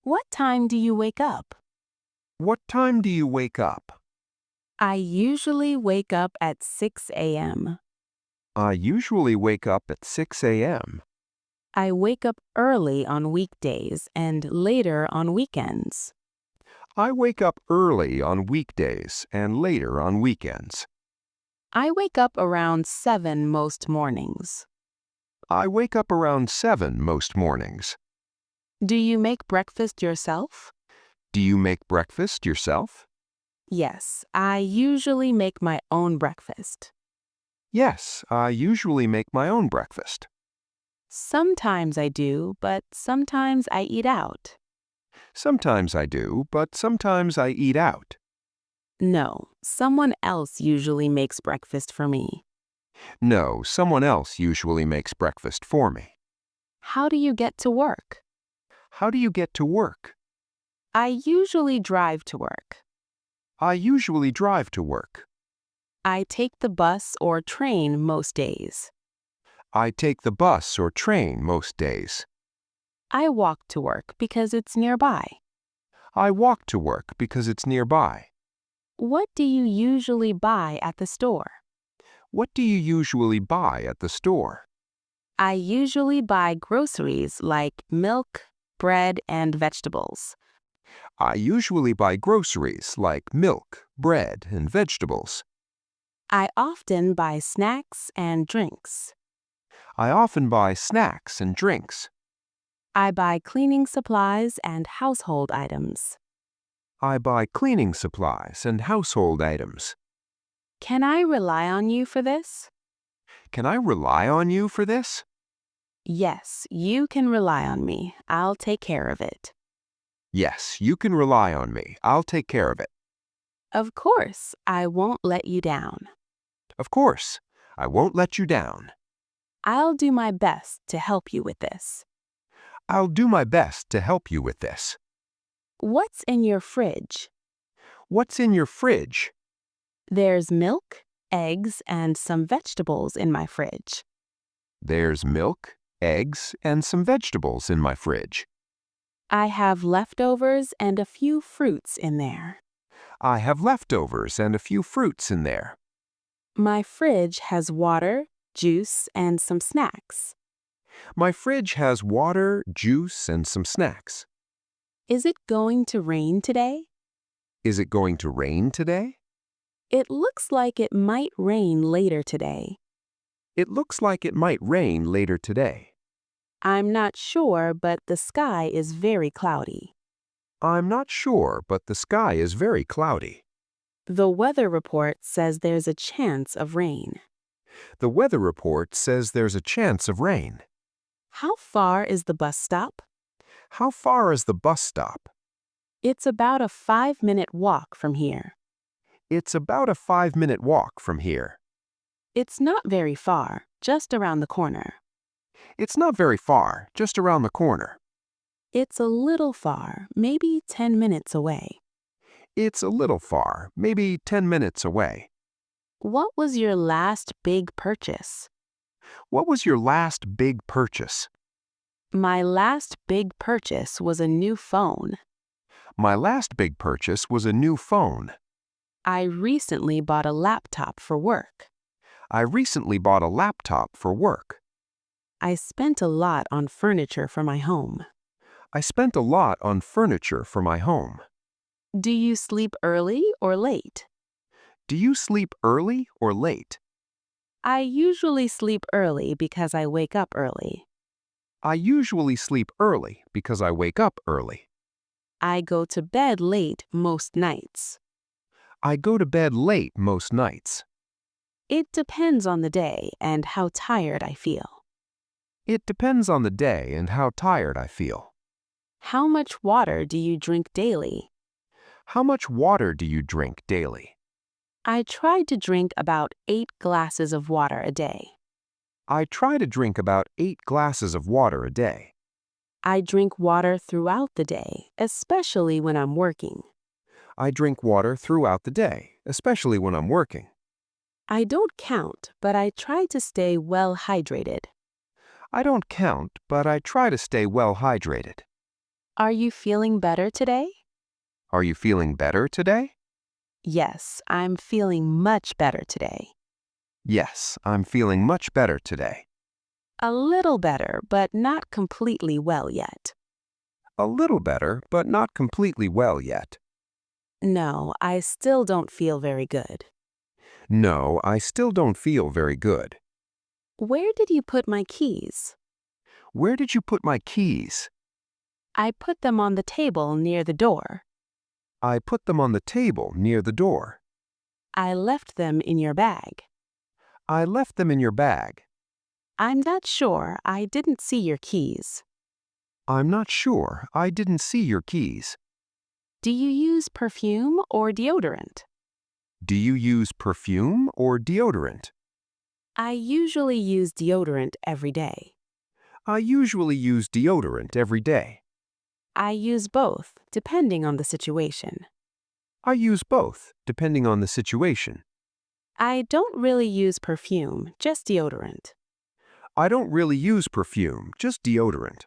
What time do you wake up? What time do you wake up? I usually wake up at 6 a.m. I usually wake up at 6 a.m. I wake up early on weekdays and later on weekends. I wake up early on weekdays and later on weekends. I wake up around 7 most mornings. I wake up around 7 most mornings. Do you make breakfast yourself? Do you make breakfast yourself? Yes, I usually make my own breakfast. Yes, I usually make my own breakfast. Sometimes I do, but sometimes I eat out. Sometimes I do, but sometimes I eat out. No, someone else usually makes breakfast for me. No, someone else usually makes breakfast for me. How do you get to work? How do you get to work? I usually drive to work. I usually drive to work. I take the bus or train most days. I take the bus or train most days. I walk to work because it's nearby. I walk to work because it's nearby. What do you usually buy at the store? What do you usually buy at the store? I usually buy groceries like milk, bread, and vegetables. I usually buy groceries like milk, bread, and vegetables. I often buy snacks and drinks. I often buy snacks and drinks. I buy cleaning supplies and household items. I buy cleaning supplies and household items. Can I rely on you for this? Can I rely on you for this? Yes, you can rely on me. I'll take care of it. Yes, you can rely on me. I'll take care of it. Of course, I won't let you down. Of course, I won't let you down. I'll do my best to help you with this. I'll do my best to help you with this. What's in your fridge? What's in your fridge? There's milk, eggs, and some vegetables in my fridge. There's milk, eggs, and some vegetables in my fridge. I have leftovers and a few fruits in there. I have leftovers and a few fruits in there. My fridge has water, juice, and some snacks. My fridge has water, juice, and some snacks. Is it going to rain today? Is it going to rain today? It looks like it might rain later today. It looks like it might rain later today. I'm not sure, but the sky is very cloudy. I'm not sure, but the sky is very cloudy. The weather report says there's a chance of rain. The weather report says there's a chance of rain. How far is the bus stop? How far is the bus stop? It's about a 5-minute walk from here. It's about a 5-minute walk from here. It's not very far, just around the corner. It's not very far, just around the corner. It's a little far, maybe 10 minutes away. It's a little far, maybe 10 minutes away. What was your last big purchase? What was your last big purchase? My last big purchase was a new phone. My last big purchase was a new phone. I recently bought a laptop for work. I recently bought a laptop for work. I spent a lot on furniture for my home. I spent a lot on furniture for my home. Do you sleep early or late? Do you sleep early or late? I usually sleep early because I wake up early. I usually sleep early because I wake up early. I go to bed late most nights. I go to bed late most nights. It depends on the day and how tired I feel. It depends on the day and how tired I feel. How much water do you drink daily? How much water do you drink daily? I try to drink about 8 glasses of water a day. I try to drink about 8 glasses of water a day. I drink water throughout the day, especially when I'm working. I drink water throughout the day, especially when I'm working. I don't count, but I try to stay well hydrated. I don't count, but I try to stay well hydrated. Are you feeling better today? Are you feeling better today? Yes, I'm feeling much better today. Yes, I'm feeling much better today. A little better, but not completely well yet. A little better, but not completely well yet. No, I still don't feel very good. No, I still don't feel very good. Where did you put my keys? Where did you put my keys? I put them on the table near the door. I put them on the table near the door. I left them in your bag. I left them in your bag. I'm not sure. I didn't see your keys. I'm not sure. I didn't see your keys. Do you use perfume or deodorant? Do you use perfume or deodorant? I usually use deodorant every day. I usually use deodorant every day. I use both, depending on the situation. I use both, depending on the situation. I don't really use perfume, just deodorant. I don't really use perfume, just deodorant.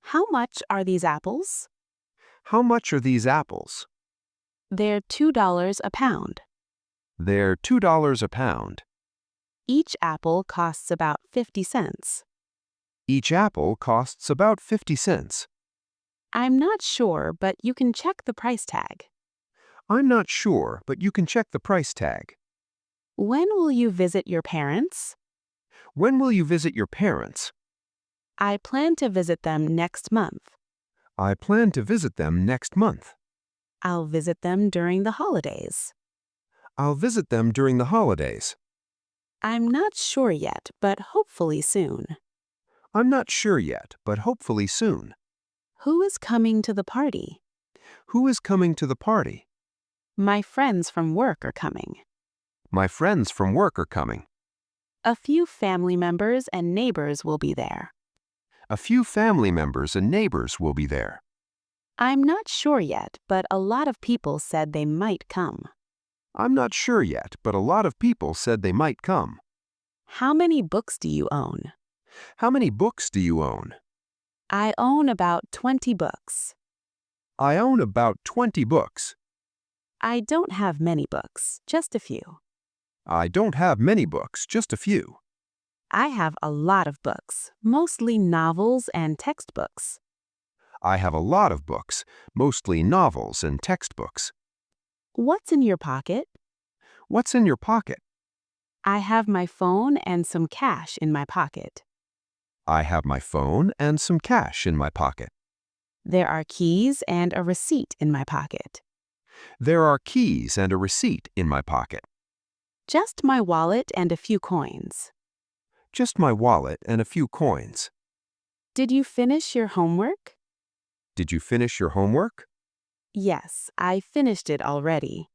How much are these apples? How much are these apples? They're $2 a pound. They're $2 a pound. Each apple costs about 50 cents. Each apple costs about 50 cents. I'm not sure, but you can check the price tag. I'm not sure, but you can check the price tag. When will you visit your parents? When will you visit your parents? I plan to visit them next month. I plan to visit them next month. I'll visit them during the holidays. I'll visit them during the holidays. I'm not sure yet, but hopefully soon. I'm not sure yet, but hopefully soon. Who is coming to the party? Who is coming to the party? My friends from work are coming. My friends from work are coming. A few family members and neighbors will be there. A few family members and neighbors will be there. I'm not sure yet, but a lot of people said they might come. I'm not sure yet, but a lot of people said they might come. How many books do you own? How many books do you own? I own about 20 books. I own about 20 books. I don't have many books, just a few. I don't have many books, just a few. I have a lot of books, mostly novels and textbooks. I have a lot of books, mostly novels and textbooks. What's in your pocket? What's in your pocket? I have my phone and some cash in my pocket. I have my phone and some cash in my pocket. There are keys and a receipt in my pocket. There are keys and a receipt in my pocket. Just my wallet and a few coins. Just my wallet and a few coins. Did you finish your homework? Did you finish your homework? Yes, I finished it already.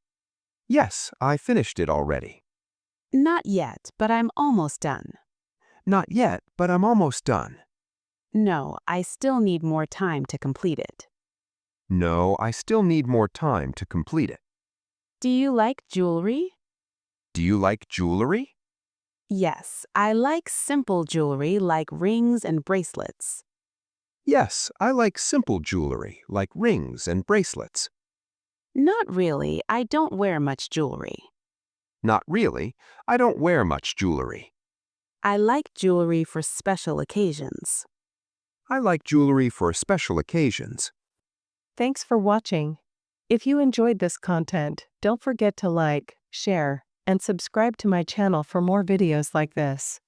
Yes, I finished it already. Not yet, but I'm almost done. Not yet, but I'm almost done. No, I still need more time to complete it. No, I still need more time to complete it. Do you like jewelry? Do you like jewelry? Yes, I like simple jewelry like rings and bracelets. Yes, I like simple jewelry, like rings and bracelets. Not really, I don't wear much jewelry. Not really. I don't wear much jewelry. I like jewelry for special occasions. I like jewelry for special occasions. Thanks for watching. If you enjoyed this content, don't forget to like, share, and subscribe to my channel for more videos like this.